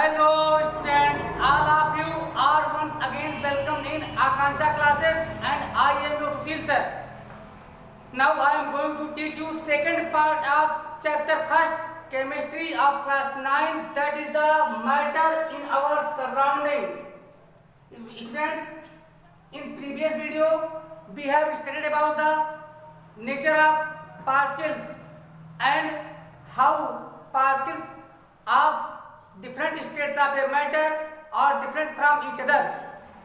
Hello students, all of you are once again welcome in Akanksha classes and I am your Sushil sir. Now I am going to teach you second part of chapter first chemistry of class 9, that is the matter in our surrounding. Students, in previous video we have studied about the nature of particles and how particles of different states of a matter और different from each other.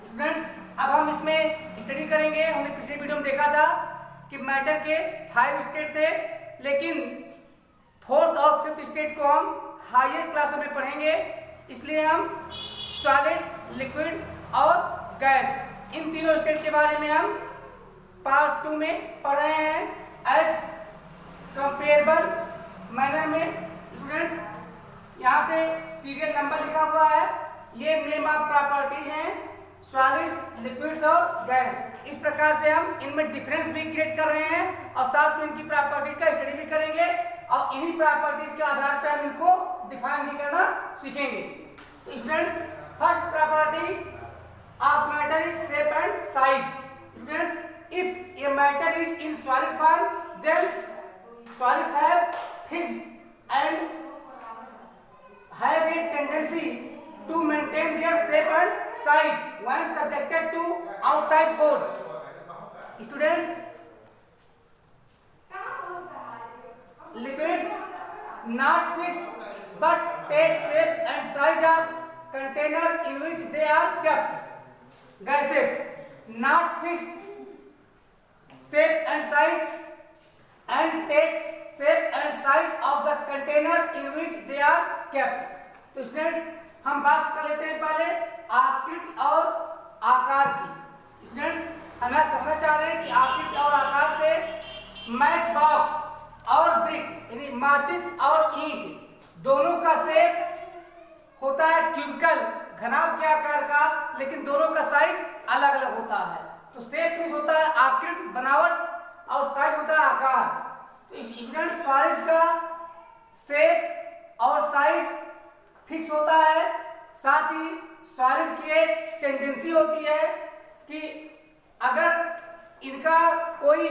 Students, अब हम इसमें study करेंगे. हमने पिछले video में देखा था कि मैटर के 5 स्टेट थे, लेकिन फोर्थ और फिफ्थ स्टेट को हम हायर क्लासों में पढ़ेंगे. इसलिए हम सॉलिड, लिक्विड और गैस इन तीनों स्टेट के बारे में हम पार्ट 2 में पढ़ रहे हैं एज कंपेरेबल मैनर में. स्टूडेंट्स, यहाँ पे सीरियल नंबर लिखा हुआ है. ये नेम ऑफ प्रॉपर्टीज हैं सॉलिड्स, लिक्विड्स और गैस. इस प्रकार से हम इनमें डिफरेंस भी क्रिएट कर रहे हैं और साथ में इनकी प्रॉपर्टीज का स्टडी भी करेंगे और इन्हीं प्रॉपर्टीज के आधार पर हम इनको डिफाइन भी करना सीखेंगे. तो students, first property of matter is shape and size. Students, if a matter is in solid form then solids have fixed and have a tendency to maintain their shape and size when subjected to outside force. Students, liquids not fixed but take shape and size of container in which they are kept. Gases not fixed shape and size and take shape and size of the container in which they are kept. तो students, हम बात कर लेते हैं पहले आकृति और आकार की. स्टूडेंट्स, हम समझना चाह रहे हैं कि आकृति और आकार से मैच बॉक्स और ब्रिक यानी माचिस और ईंट दोनों का शेप होता है क्यूबिकल, घनाभ के आकार का, लेकिन दोनों का साइज अलग अलग होता है. तो शेप मींस होता है आकृति, बनावट, और साइज होता है आकार. तो स्टूडेंट्स, सॉलिड्स का शेप और साइज फिक्स होता है. साथ ही सॉलिड की एक टेंडेंसी होती है कि अगर इनका कोई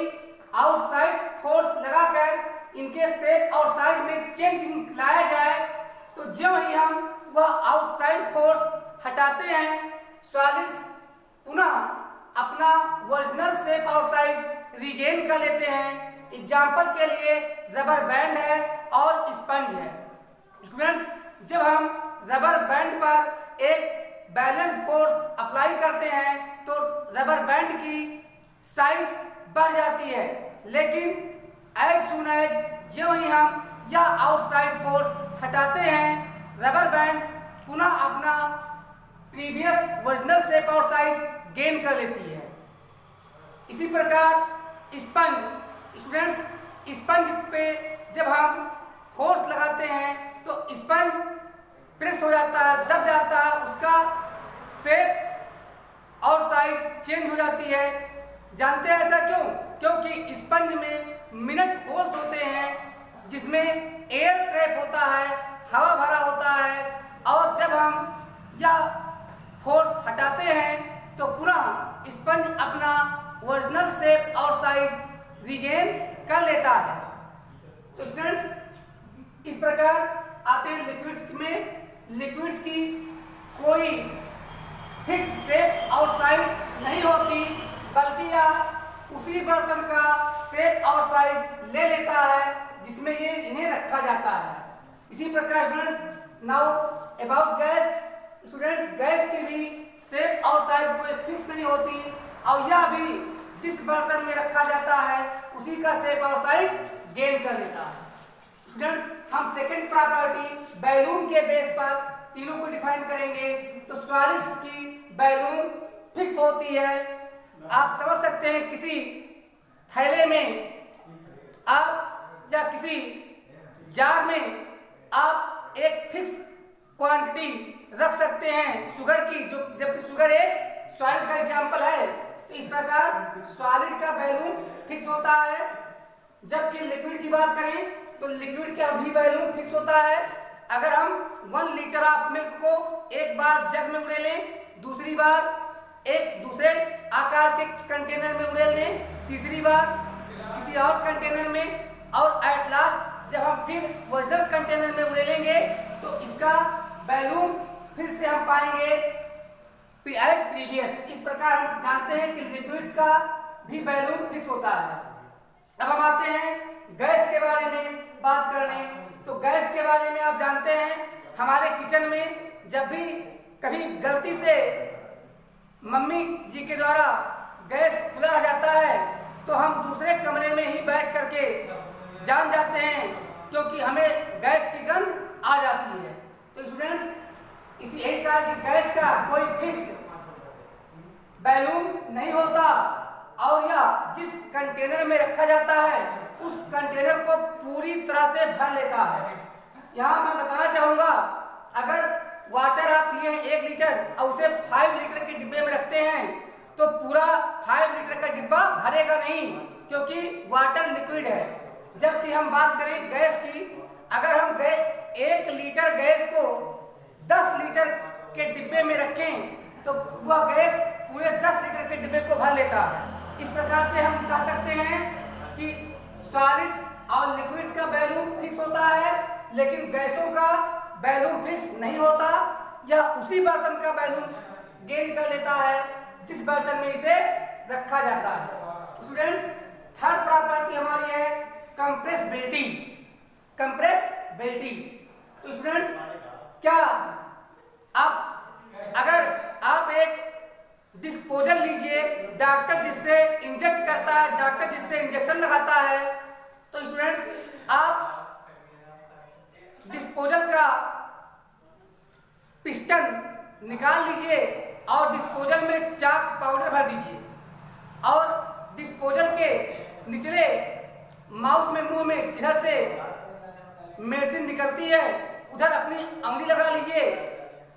आउटसाइड फोर्स लगाकर इनके शेप और साइज में चेंज लाया जाए तो जो ही हम वह आउटसाइड फोर्स हटाते हैं, सॉलिड्स पुनः अपना ओरिजिनल शेप और साइज रिगेन कर लेते हैं. एग्जाम्पल के लिए रबर बैंड है और स्पंज है. स्टूडेंट्स, जब हम रबर बैंड पर एक बैलेंस फोर्स अप्लाई करते हैं तो रबर बैंड की साइज बढ़ जाती है, लेकिन एज सून एज जो ही हम यह आउटसाइड फोर्स हटाते हैं, रबर बैंड पुनः अपना प्रीवियस ओरिजिनल शेप और साइज गेन कर लेती है. इसी प्रकार स्पंज. स्टूडेंट्स, स्पंज पे जब हम फोर्स लगाते हैं तो स्पंज प्रेस हो जाता है, दब जाता है, उसका शेप और साइज चेंज हो जाती है. जानते हैं ऐसा क्यों? क्योंकि स्पंज में मिनट होल्स होते हैं जिसमें एयर ट्रैप होता है, हवा भरा होता है, और जब हम यह फोर्स हटाते हैं तो पुनः स्पंज अपना ओरिजिनल शेप और साइज रिगेन कर लेता है. तो स्टूडेंट्स, इस प्रकार आते हैं लिक्विड्स में. लिक्विड्स की कोई फिक्स शेप और साइज नहीं होती, बल्कि यह उसी बर्तन का शेप और साइज ले लेता है जिसमें ये इन्हें रखा जाता है. इसी प्रकार students, now about gas. Students, gas की भी शेप और साइज कोई फिक्स नहीं होती और यह भी जिस बर्तन में रखा जाता है उसी का शेप और साइज गेन कर लेता है. स्टूडेंट्स, हम सेकंड प्रॉपर्टी बैलून के बेस पर तीनों को डिफाइन करेंगे. तो सॉलिड्स की बैलून फिक्स होती है. आप समझ सकते हैं किसी थैले में आप या किसी जार में आप एक फिक्स क्वांटिटी रख सकते हैं शुगर की, जो जबकि शुगर एक सॉलिड का एग्जांपल है. तो इस प्रकार सॉलिड का बैलून फिक्स होता है. जबकि लिक्विड की बात करें तो लिक्विड का भी वैल्यू फिक्स होता है. अगर हम 1 लीटर ऑफ मिल्क को एक बार जग में उड़ेल लें, दूसरी बार एक दूसरे आकार के कंटेनर में उड़ेल लें, तीसरी बार किसी और कंटेनर में, और एट लास्ट जब हम फिर ओरिजिनल कंटेनर में उड़ेलेंगे तो इसका बैलून फिर से हम पाएंगे एज प्रीवियस। इस प्रकार हम जानते हैं कि लिक्विड्स का भी बैलून फिक्स होता है। अब हम आते हैं गैस के बारे में बात करने। तो गैस के बारे में आप जानते हैं हमारे किचन में जब भी कभी गलती से मम्मी जी के द्वारा गैस खुला रह जाता है तो हम दूसरे कमरे में ही बैठ करके जान जाते हैं, क्योंकि हमें गैस की गंध आ जाती है। तो स्टूडेंट्स इसी यही कहा कि गैस का कोई फिक्स बैलून नहीं होता, और यह जिस कंटेनर में रखा जाता है उस कंटेनर को पूरी तरह से भर लेता है। यहाँ मैं बताना चाहूँगा, अगर वाटर आप लिए 1 लीटर और उसे 5 लीटर के डिब्बे में रखते हैं तो पूरा 5 लीटर का डिब्बा भरेगा नहीं, क्योंकि वाटर लिक्विड है। जबकि हम बात करें गैस की, अगर हम 1 लीटर गैस को 10 लीटर के डिब्बे में रखें तो वह गैस पूरे 10 लीटर के डिब्बे को भर लेता है। इस प्रकार से हम कह सकते हैं कि सॉलिड्स और लिक्विड्स का बैलून फिक्स होता है, लेकिन गैसों का बैलून फिक्स नहीं होता। यह उसी बर्तन का बैलून गेन कर लेता है जिस बर्तन में इसे रखा जाता है। स्टूडेंट्स, थर्ड प्रॉपर्टी हमारी है कंप्रेसिबिलिटी। कंप्रेसिबिलिटी। तो स्टूडेंट्स, क्या अगर आप एक डिस्पोजल लीजिए, डॉक्टर जिससे इंजेक्ट करता है, डॉक्टर जिससे इंजेक्शन लगाता है, तो स्टूडेंट्स आप डिस्पोजल का पिस्टन निकाल लीजिए और डिस्पोजल में चाक पाउडर भर दीजिए, और डिस्पोजल के निचले माउथ में, मुंह में जिधर से मेडिसिन निकलती है उधर अपनी उंगली लगा लीजिए,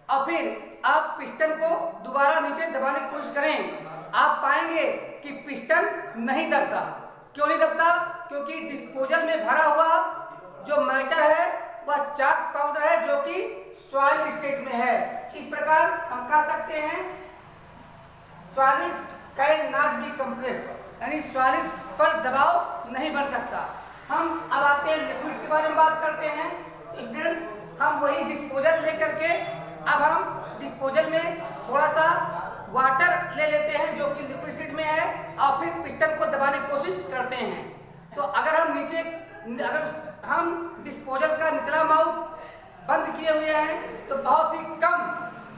और फिर आप पिस्टन को दोबारा नीचे दबाने की कोशिश करें। आप पाएंगे कि पिस्टन नहीं दबता। क्यों नहीं दबता? क्योंकि डिस्पोजल में भरा हुआ जो मैटर है वह चाक पाउडर है जो कि सॉलिड स्टेट में है। इस प्रकार हम कह सकते हैं solids can not be compressed, यानी सॉलिड्स पर दबाव नहीं बन सकता। हम अब आते हैं लिक्विड्स के बारे में बात करते हैं। स्टूडेंट्स, हम वही डिस्पोजल लेकर के अब हम डिस्पोजल में थोड़ा सा वाटर ले लेते हैं जो कि लिक्विड स्टेट में है, और फिर पिस्टन को दबाने की कोशिश करते हैं। तो अगर हम डिस्पोजल का निचला माउथ बंद किए हुए हैं तो बहुत ही कम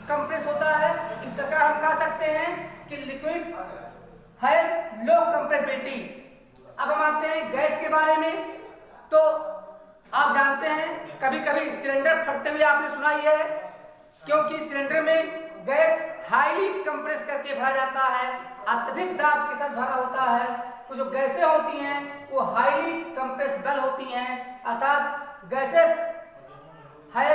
कंप्रेस होता है। इस प्रकार हम कह सकते हैं कि लिक्विड्स है लो कंप्रेसिबिलिटी। अब हम आते हैं गैस के बारे में। तो आप जानते हैं कभी कभी सिलेंडर फटते हुए आपने सुना ही है, क्योंकि सिलेंडर में गैस हाईली कंप्रेस करके भरा जाता है, अत्यधिक दाब के साथ भरा होता है। तो जो गैसें होती हैं वो हाईली कंप्रेसिबल होती हैं, अर्थात गैसेस है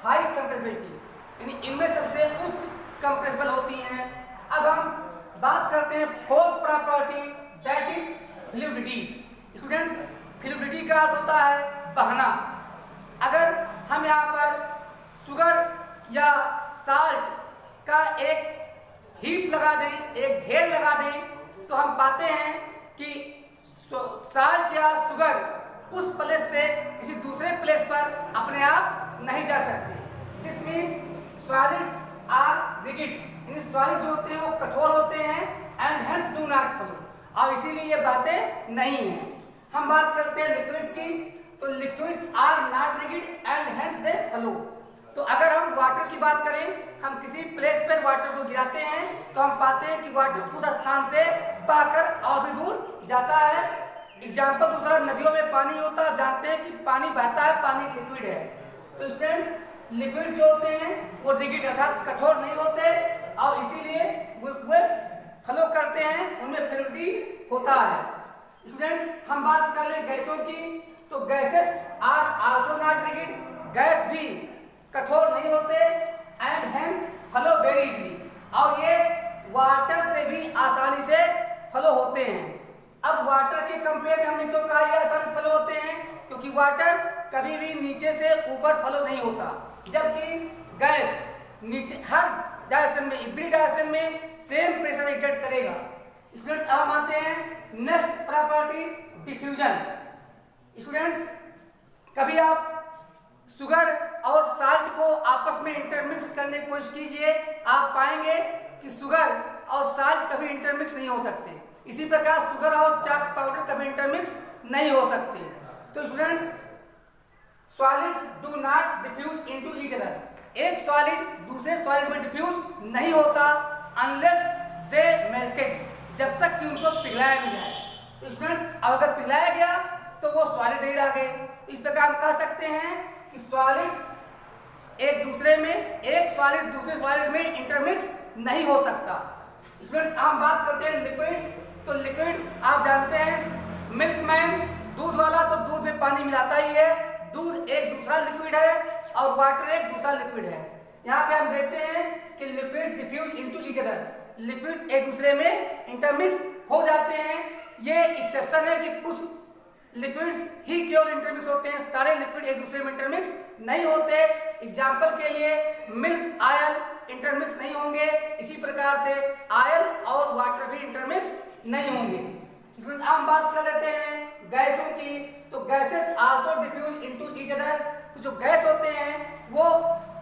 हाई कंप्रेसिबिलिटी, यानी इनमें सबसे उच्च कंप्रेसिबल होती हैं। अब हम बात करते हैं fourth property, that is fluidity. Students, fluidity का अर्थ होता है बहना। अगर हम यहाँ पर शुगर या साल्ट का एक हीप लगा दें, एक ढेर लगा दें, तो हम पाते हैं कि साल्ट या शुगर उस प्लेस से किसी दूसरे प्लेस पर अपने आप नहीं जा सकते। This means solids are rigid, यानी सॉलिड जो होते हैं वो कठोर होते हैं, and hence do not flow, और इसीलिए ये बातें नहीं हैं। हम बात करते हैं लिक्विड्स की। तो liquids are not rigid and hence they flow. तो अगर हम वाटर की बात करें, हम किसी प्लेस पर वाटर को गिराते हैं तो हम पाते हैं कि वाटर उस स्थान से बहकर और भी दूर जाता है। एग्जाम्पल दूसरा, नदियों में पानी होता है, जानते हैं कि पानी बहता है, पानी लिक्विड है। तो स्टूडेंट्स, लिक्विड जो होते हैं वो रिजिड अर्थात कठोर नहीं होते, और इसीलिए वे फ्लो करते हैं, उनमें फ्लूइडिटी होता है। स्टूडेंट्स, हम बात कर लें गैसों की। तो gases are also not rigid, gas भी कठोर नहीं होते, and hence flow very easily, और ये वाटर से भी आसानी से फ्लो होते हैं। अब वाटर के कंपेयर में हमने क्यों कहा ये आसानी से फ्लो होते हैं? क्योंकि वाटर कभी भी नीचे से ऊपर फ्लो नहीं होता, जबकि गैस नीचे हर डायरेक्शन में, एवरी डायरेक्शन में सेम प्रेशर एक्सर्ट करेगा। स्टूडेंट्स अब हम आते हैं नेक्स्ट प्रॉपर्टी, डिफ्यूजन। स्टूडेंट्स कभी आप शुगर और साल्ट को आपस में इंटरमिक्स करने की कोशिश कीजिए, आप पाएंगे कि शुगर और साल्ट कभी इंटरमिक्स नहीं हो सकते। इसी प्रकार शुगर और चाक पाउडर कभी इंटरमिक्स नहीं हो सकते। तो students solids do not diffuse into each other. एक सॉलिड दूसरे सॉलिड में डिफ्यूज नहीं होता अनलेस दे मेल्टेड, जब तक कि उनको पिघलाया नहीं जाए। तो स्टूडेंट्स अब अगर पिघलाया गया तो वो सॉलिड नहीं रह गए। इस प्रकार हम कह सकते हैं कि सॉलिड्स एक दूसरे में, एक सॉलिड दूसरे सॉलिड में इंटरमिक्स नहीं हो सकता। स्टूडेंट्स हम बात करते हैं लिक्विड। तो लिक्विड आप जानते हैं, मिल्कमैन दूध वाला तो दूध में पानी मिलाता ही है, दूध एक दूसरा लिक्विड है और वाटर एक दूसरा लिक्विड है। यहाँ पे हम देखते हैं कि liquid diffuse into each other, liquids एक दूसरे में इंटरमिक्स हो जाते हैं। ये एक्सेप्शन है कि कुछ लिक्विड्स ही केवल इंटरमिक्स होते हैं, सारे लिक्विड एक दूसरे में इंटरमिक्स नहीं होते। एग्जाम्पल के लिए मिल्क आयल इंटरमिक्स नहीं होंगे, इसी प्रकार से आयल और वाटर भी इंटरमिक्स नहीं होंगे। अब हम बात कर लेते हैं गैसों की। तो gases also diffuse into each other. तो जो गैस होते हैं वो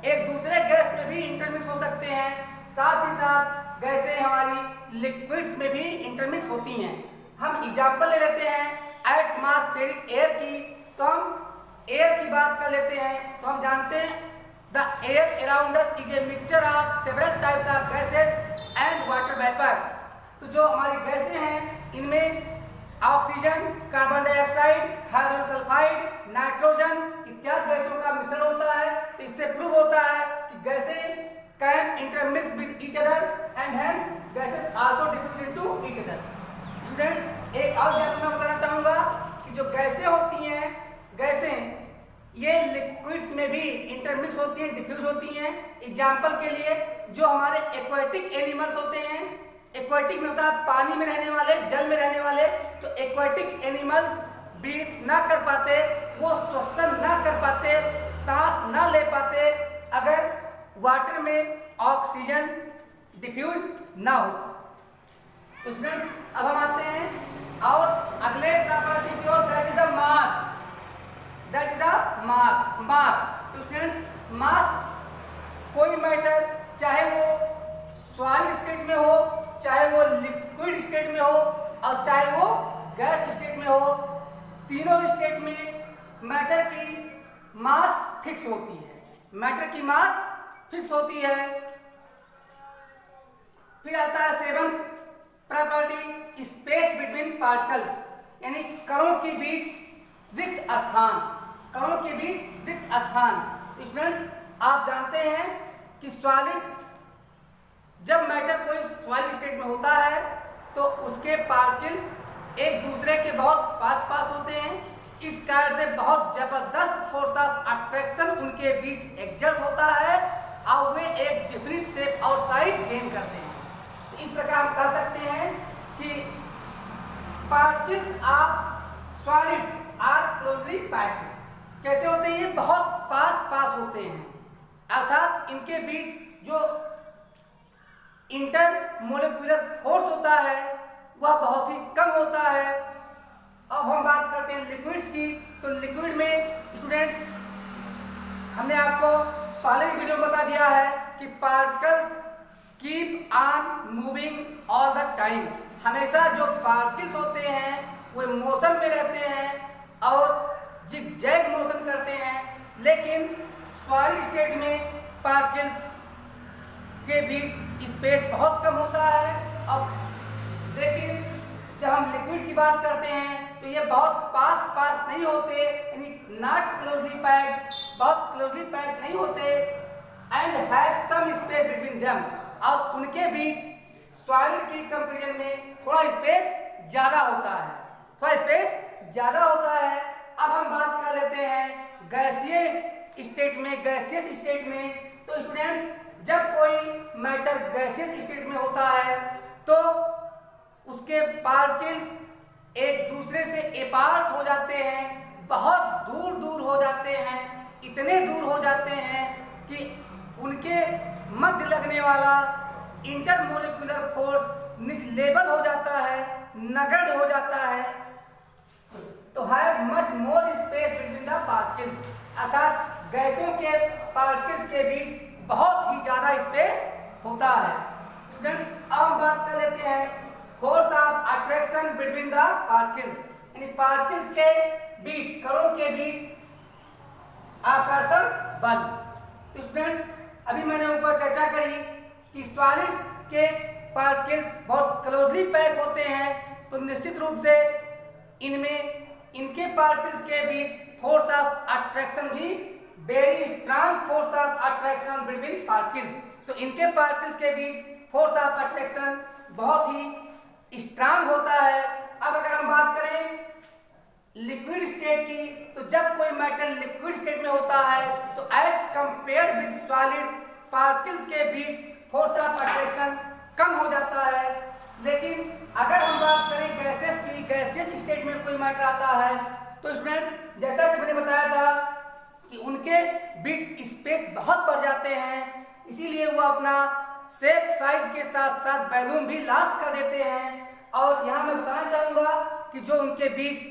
एक दूसरे गैस में भी इंटरमिक्स हो सकते हैं, साथ ही साथ गैसें हमारी लिक्विड्स में भी इंटरमिक्स होती हैं। हम एग्जाम्पल ले लेते हैं एटमॉस्फेरिक एयर की। तो हम एयर की बात कर लेते हैं। तो हम जानते हैं the air around us is a mixture of several types of gases and water vapour. तो जो हमारी गैसें हैं इनमें oxygen, carbon dioxide, hydrogen sulphide, nitrogen इत्यादि गैसों का मिश्रण होता है। तो इससे प्रूव होता है कि गैसें can intermix with each other and hence gases also diffuse into each other. Students एक और एग्जांपल मैं बताना चाहूंगा कि जो गैसें होती हैं, गैसें ये लिक्विड्स में भी इंटरमिक्स होती हैं, डिफ्यूज होती हैं। एग्जांपल के लिए जो हमारे एक्वाटिक एनिमल्स होते हैं, एक्वाटिक में होता है पानी में रहने वाले, जल में रहने वाले। तो एक्वाटिक एनिमल्स ब्रीथ ना कर पाते, वो श्वसन ना कर पाते, सांस ना ले पाते अगर वाटर में ऑक्सीजन डिफ्यूज ना हो। तो स्टूडेंट्स अब हम आते हैं और अगले प्रॉपर्टी की ओर, that is the mass. That is the mass. तो स्टूडेंट्स मास कोई मैटर, चाहे वो सॉलिड स्टेट में हो, चाहे वो लिक्विड स्टेट में हो और चाहे वो गैस स्टेट में हो, तीनों स्टेट में मैटर की मास फिक्स होती है। मैटर की मास फिक्स होती है। फिर आता है seventh property, space between particles, यानी कणों के बीच रिक्त स्थान। कणों के बीच रिक्त स्थान। स्टूडेंट्स आप जानते हैं कि सॉलिड्स, जब मैटर कोई सॉलिड स्टेट में होता है तो उसके पार्टिकल्स एक दूसरे के बहुत पास होते हैं। इस कारण से बहुत जबरदस्त फोर्स ऑफ अट्रैक्शन उनके बीच एग्जर्ट होता है और वे एक डिफरेंट शेप और साइज गेन करते हैं। तो इस प्रकार हम कह सकते हैं कि particles of solids are closely packed. कैसे होते हैं? ये बहुत पास होते हैं, अर्थात इनके बीच जो इंटरमोलिकुलर फोर्स होता है वह बहुत ही कम होता है। अब हम बात करते हैं लिक्विड्स की। तो लिक्विड में स्टूडेंट्स हमने आपको पहले ही वीडियो में बता दिया है कि particles keep on moving all the time. हमेशा जो पार्टिकल्स होते हैं वो मोशन में रहते हैं और जिगजैग मोशन करते हैं। लेकिन सॉलिड स्टेट में पार्टिकल्स के बीच स्पेस बहुत कम होता है। और लेकिन जब हम लिक्विड की बात करते हैं तो ये बहुत पास नहीं होते, यानी नॉट क्लोजली पैक्ड, बहुत क्लोजली पैक्ड नहीं होते and have some space between them. और उनके बीच सॉलिड की कंपैरिजन में थोड़ा स्पेस ज्यादा होता है, थोड़ा स्पेस ज्यादा होता है। अब हम बात कर लेते हैं गैसीय स्टेट में, गैसियस स्टेट में। तो स्टूडेंट जब कोई मैटर गैसियस स्टेट में होता है तो उसके पार्टिकल्स एक दूसरे से अपार्ट हो जाते हैं, बहुत दूर दूर हो जाते हैं, इतने दूर हो जाते हैं कि उनके मध्य लगने वाला इंटरमोलिकुलर फोर्स निजलेबल हो जाता है, नगण्य हो जाता है। तो have much more space between the particles, अर्थात गैसों के पार्टिकल्स के बीच बहुत ही ज्यादा स्पेस होता है। स्टूडेंट्स, अब हम बात कर लेते हैं force of attraction between the particles, यानी पार्टिकल्स के बीच, कणों के बीच आकर्षण बल। तो स्टूडेंट्स, अभी मैंने ऊपर चर्चा करी कि सॉलिड्स के पार्टिकल्स बहुत क्लोजली पैक होते हैं, तो निश्चित रूप से इनके पार्टिकल्स के बीच फोर्स ऑफ अट्रैक्शन भी very strong force of attraction between particles, तो इनके पार्टिकल्स के बीच फोर्स ऑफ अट्रैक्शन बहुत ही स्ट्रांग होता है। अब अगर हम बात करें लिक्विड स्टेट की, तो जब कोई मेटल लिक्विड स्टेट में होता है तो as compared with solid particles के बीच फोर्स ऑफ अट्रैक्शन कम हो जाता है। लेकिन अगर हम बात करें गैसेस की, गैसियस स्टेट में कोई मैटर आता है तो स्टूडेंट्स जैसा कि मैंने बताया था कि उनके बीच स्पेस बहुत बढ़ जाते हैं, इसीलिए वो अपना शेप साइज के साथ साथ वॉल्यूम भी लॉस कर देते हैं। और यहाँ मैं बताना चाहूंगा कि जो उनके बीच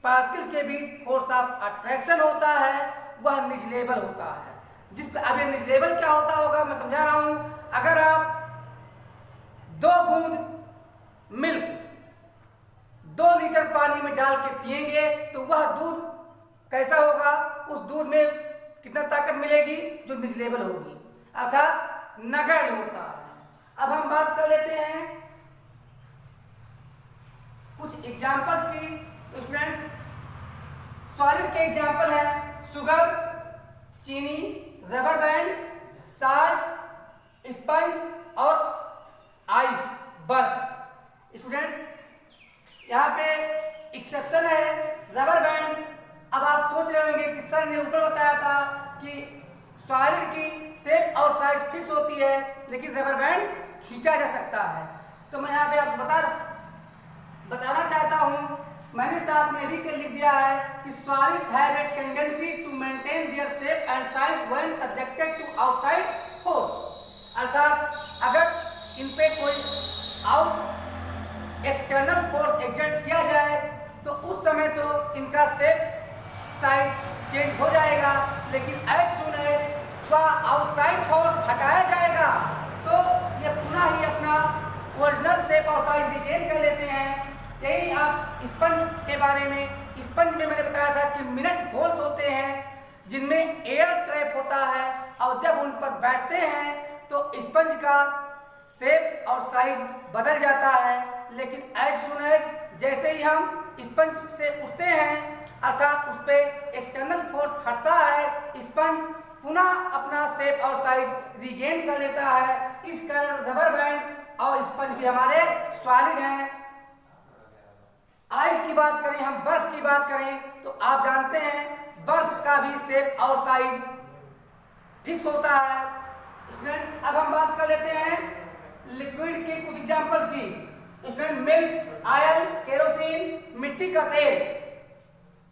पार्टिकल्स के बीच फोर्स ऑफ अट्रैक्शन होता है वह निजलेबल होता है। अब ये निजलेबल क्या होता होगा मैं समझा रहा हूं। अगर आप 2 बूंद मिल्क 2 लीटर पानी में डाल के पिएंगे तो वह दूध कैसा होगा, उस दूध में कितना ताकत मिलेगी, जो निजलेबल होगी, अर्थात नगण्य होता है। अब हम बात कर लेते हैं कुछ एग्जांपल्स की। तो स्टूडेंट्स, सॉलिड के एग्जांपल है शुगर, चीनी, रबर बैंड, साल्ट, स्पंज और आइस, बर्फ। स्टूडेंट्स, यहाँ पे एक्सेप्शन है रबर बैंड। अब आप सोच रहे होंगे कि सर ने ऊपर बताया था कि सॉलिड की शेप और साइज फिक्स होती है लेकिन रबर बैंड खींचा जा सकता है। तो मैं यहाँ पे आपको बताना चाहता हूँ, मैंने साथ में भी लिख दिया है कि solids have a tendency to maintain their shape and size when subjected to outside force, अर्थात अगर इन पे कोई एक्सटर्नल फोर्स एक्सर्ट किया जाए तो उस समय तो इनका शेप साइज चेंज हो जाएगा, लेकिन एज सून एज वह आउटसाइड फोर्स हटाया जाएगा तो ये पुनः ही अपना ओरिजिनल शेप और साइज रिटेन कर लेते हैं। यही आप स्पंज के बारे में, स्पंज में मैंने बताया था कि मिनट होल्स होते हैं जिनमें एयर ट्रैप होता है और जब उन पर बैठते हैं तो स्पंज का शेप और साइज बदल जाता है, लेकिन एज सून एज जैसे ही हम स्पंज से उठते हैं अर्थात उस पर एक्सटर्नल फोर्स हटता है, स्पंज पुनः अपना शेप और साइज रिगेन कर लेता है। इस कारण रबर बैंड और स्पंज भी हमारे सॉलिड हैं। आइस की बात करें, हम बर्फ की बात करें तो आप जानते हैं बर्फ का भी शेप और साइज फिक्स होता है। स्टूडेंट्स, अब हम बात कर लेते हैं लिक्विड के कुछ एग्जांपल्स की। स्टूडेंट, मिल्क, ऑयल, केरोसिन, मिट्टी का तेल,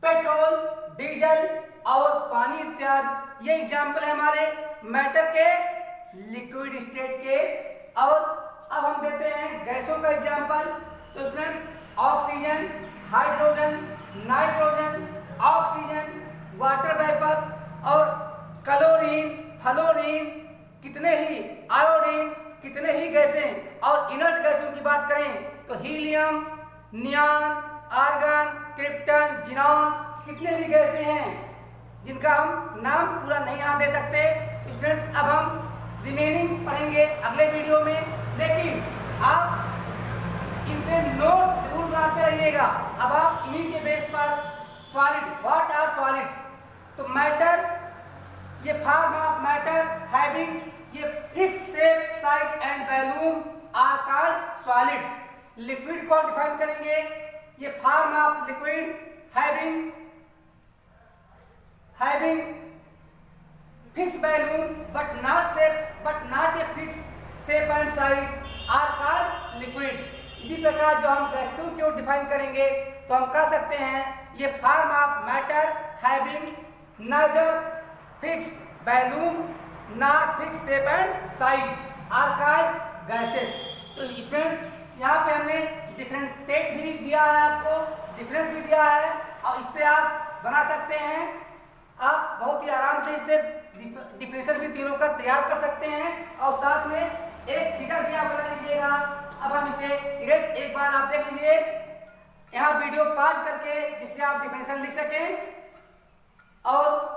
पेट्रोल, डीजल और पानी इत्यादि, ये एग्जाम्पल है हमारे मैटर के लिक्विड स्टेट के। और अब हम देते हैं गैसों का एग्जाम्पल। तो students, oxygen, hydrogen, nitrogen, oxygen, water vapour और क्लोरीन, फ्लोरीन, कितने ही आयोडीन, कितने ही गैसें। और इनर्ट गैसों की बात करें तो helium, neon, argon, krypton, xenon, कितने भी गैसें हैं जिनका हम नाम पूरा नहीं यहाँ दे सकते। स्टूडेंट्स, अब हम रिमेनिंग पढ़ेंगे अगले वीडियो में, लेकिन आप इनसे नोट्स जरूर बनाते रहिएगा। अब आप इन्हीं के बेस पर सॉलिड, व्हाट आर सॉलिड्स, तो मैटर, ये फॉर्म ऑफ मैटर हैविंग ये fix shape, size and volume are called solids. Liquid को डिफाइन करेंगे, ये form of liquid having fixed volume but not a fixed shape and size are called liquids। इसी प्रकार जो हम गैसों को डिफाइन करेंगे तो हम कह सकते हैं ये form of matter having neither fixed volume not fixed shape and size are called gases. तो स्टूडेंट्स यहाँ पे हमने डिफरेंशिएट भी दिया है, आपको डिफरेंस भी दिया है और इससे आप बना सकते हैं। आप बहुत ही आराम से इससे डिफरेंशियल भी तीनों का तैयार कर सकते हैं और साथ में एक फिगर भी आप बना लीजिएगा। अब हम इसे एक बार आप देख लीजिए यहाँ वीडियो पॉज करके, जिससे आप डिफरेंशियल लिख सकें और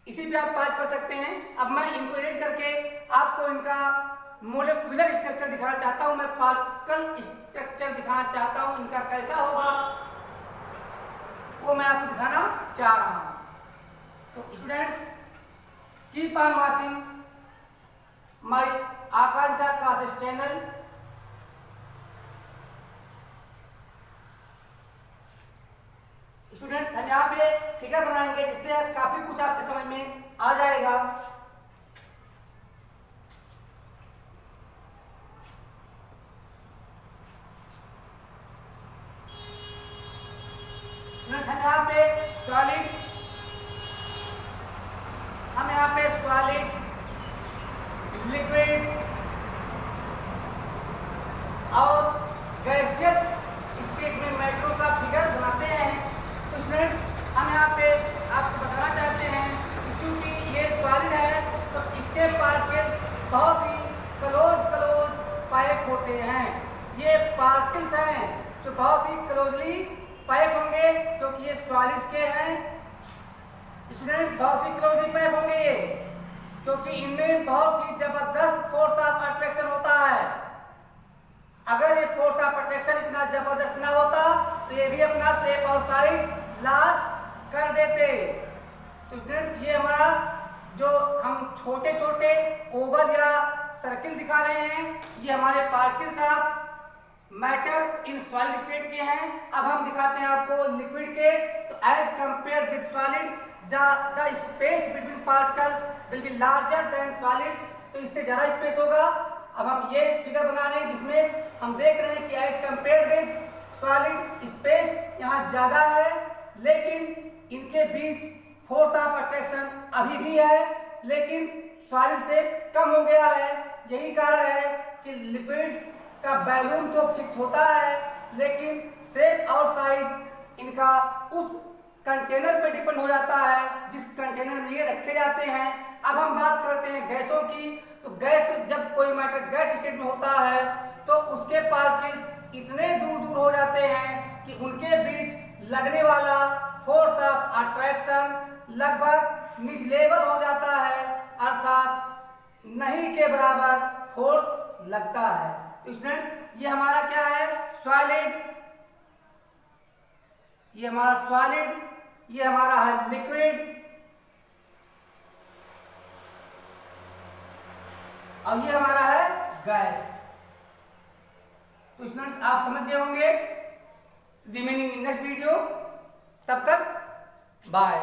इसी पे आप पॉज कर सकते हैं। अब मैं इनको इरेज करके आपको इनका मोलेकुलर स्ट्रक्चर दिखाना चाहता हूं, मैं पार्टिकल स्ट्रक्चर दिखाना चाहता हूं, इनका कैसा होगा वो मैं आपको दिखाना चाह रहा हूं। तो students keep on watching my Akanksha classes channel. Students हम यहाँ पे फिगर बनाएंगे जिससे काफी कुछ आपके समझ में आ जाएगा। हम यहाँ पे सॉलिड, हम यहाँ पे सॉलिड, लिक्विड और गैसियस स्टेट में मेट्रो का फिगर बनाते हैं। तो स्टूडेंट्स हम यहाँ पे आपको बताना चाहते हैं कि चूंकि ये सॉलिड है तो इसके पार्टिकल्स बहुत ही क्लोज पैक होते हैं। ये पार्टिकल्स हैं जो बहुत ही क्लोजली पैक होंगे क्योंकि ये सॉलिड्स के हैं। स्टूडेंट्स बहुत ही क्लोजली पैक होंगे ये क्योंकि इनमें बहुत ही जबरदस्त फोर्स ऑफ अट्रैक्शन होता है। अगर ये फोर्स ऑफ अट्रैक्शन इतना जबरदस्त ना होता तो ये भी अपना शेप और साइज लॉस कर देते। तो स्टूडेंट्स ये हमारा जो हम छोटे छोटे ओवल या सर्किल दिखा रहे हैं ये हमारे particles of matter in solid state के हैं। अब हम दिखाते हैं आपको लिक्विड के। तो as compared with solid the space between particles will be larger than solids. तो इससे ज्यादा स्पेस होगा। अब हम ये फिगर बना रहे हैं जिसमें हम देख रहे हैं कि as compared with solid space यहाँ ज्यादा है, लेकिन इनके बीच फोर्स ऑफ अट्रैक्शन अभी भी है लेकिन सॉलिड से कम हो गया है। यही कारण है कि लिक्विड्स का वॉल्यूम तो फिक्स होता है लेकिन शेप और साइज इनका उस कंटेनर पे डिपेंड हो जाता है जिस कंटेनर में ये रखे जाते हैं। अब हम बात करते हैं गैसों की। तो गैस, जब कोई मैटर गैस स्टेट में होता है तो उसके पार्टिकल्स इतने दूर दूर हो जाते हैं कि उनके बीच लगने वाला फोर्स ऑफ अट्रैक्शन लगभग निजिलेबल हो जाता है, अर्थात नहीं के बराबर फोर्स लगता है। स्टूडेंट्स ये हमारा क्या है? सॉलिड, ये हमारा सॉलिड, ये हमारा है लिक्विड और ये हमारा है गैस। तो स्टूडेंट्स आप समझ गए होंगे। Remaining in next video. तब तक बाय।